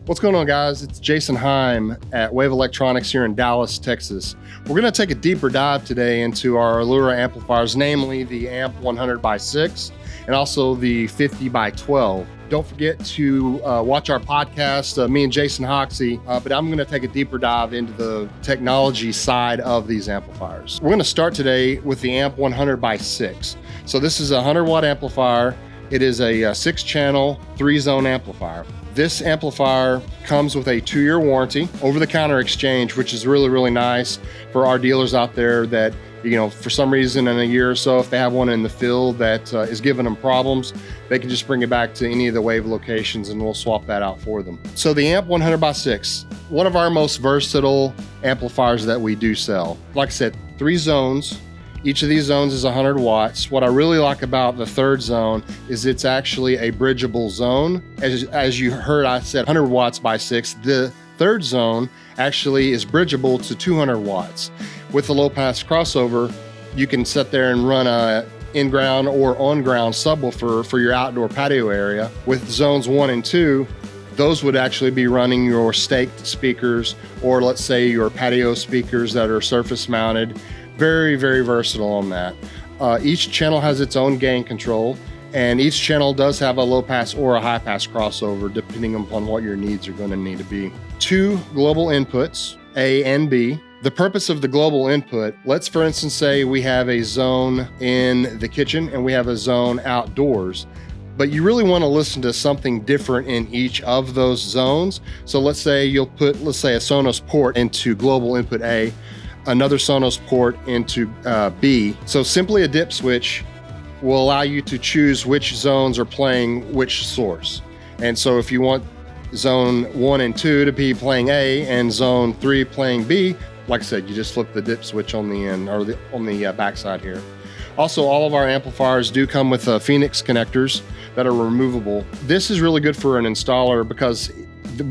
What's going on, guys? It's Jason Heim at Wave Electronics here in Dallas, Texas. We're going to take a deeper dive today into our Elura amplifiers, namely the AMP100x6 and also the 50x12. Don't forget to watch our podcast, me and Jason Hoxsey, but I'm going to take a deeper dive into the technology side of these amplifiers. We're going to start today with the AMP100x6. So this is a 100-watt amplifier. It is a 6-channel, 3-zone amplifier. This amplifier comes with a 2-year warranty, over-the-counter exchange, which is really, really nice for our dealers out there that, you know, for some reason in a year or so, if they have one in the field that is giving them problems, they can just bring it back to any of the Wave locations and we'll swap that out for them. So the AMP100x6, one of our most versatile amplifiers that we do sell. Like I said, 3 zones. Each of these zones is 100 watts. What I really like about the 3rd zone is it's actually a bridgeable zone. As you heard, I said 100 watts by 6. The 3rd zone actually is bridgeable to 200 watts. With the low pass crossover, you can sit there and run a in-ground or on-ground subwoofer for your outdoor patio area. With zones 1 and 2, those would actually be running your staked speakers, or let's say your patio speakers that are surface mounted. Very, very versatile on that. Each channel has its own gain control, and each channel does have a low pass or a high pass crossover depending upon what your needs are going to need to be. 2 global inputs, A and B. The purpose of the global input, let's for instance say we have a zone in the kitchen and we have a zone outdoors, but you really want to listen to something different in each of those zones. So let's say you'll put, let's say, a Sonos port into global input A, another Sonos port into B. So simply a dip switch will allow you to choose which zones are playing which source. And so if you want zone 1 and 2 to be playing A and zone 3 playing B, like I said, you just flip the dip switch on the end or on the backside here. Also, all of our amplifiers do come with Phoenix connectors that are removable. This is really good for an installer because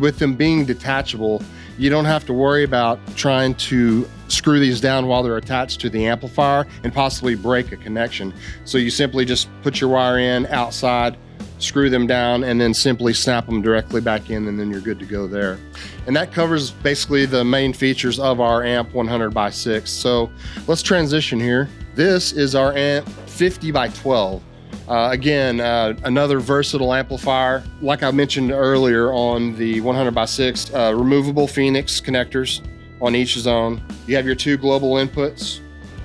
with them being detachable, you don't have to worry about trying to screw these down while they're attached to the amplifier and possibly break a connection. So you simply just put your wire in outside, screw them down, and then simply snap them directly back in, and then you're good to go there. And that covers basically the main features of our AMP100x6. So let's transition here. This is our AMP50x12. Again, another versatile amplifier. Like I mentioned earlier on the 100x6, removable Phoenix connectors on each zone. You have your 2 global inputs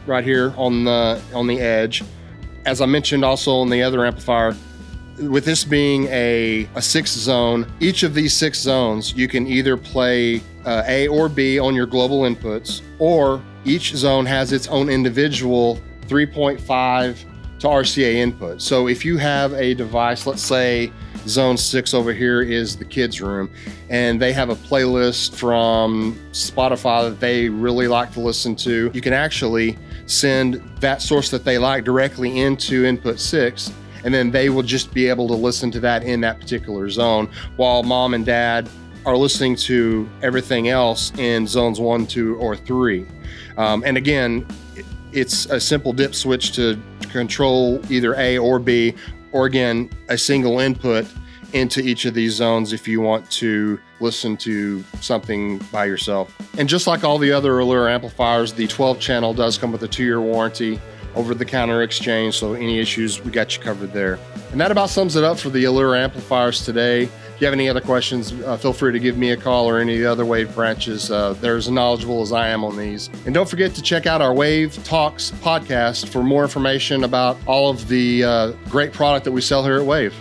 right here on the edge. As I mentioned also on the other amplifier, with this being a 6 zone, each of these 6 zones, you can either play A or B on your global inputs, or each zone has its own individual 3.5 to RCA input. So if you have a device, let's say zone 6 over here is the kids' room, and they have a playlist from Spotify that they really like to listen to, you can actually send that source that they like directly into input 6, and then they will just be able to listen to that in that particular zone while mom and dad are listening to everything else in zones 1, 2, or 3. And again, it's a simple dip switch to control either A or B, or again, a single input into each of these zones if you want to listen to something by yourself. And just like all the other Elura amplifiers, the 12-channel does come with a 2-year warranty, over-the-counter exchange, so any issues, we got you covered there. And that about sums it up for the Elura amplifiers today. If you have any other questions, feel free to give me a call or any of the other Wave branches. They're as knowledgeable as I am on these. And don't forget to check out our Wave Talks podcast for more information about all of the great product that we sell here at Wave.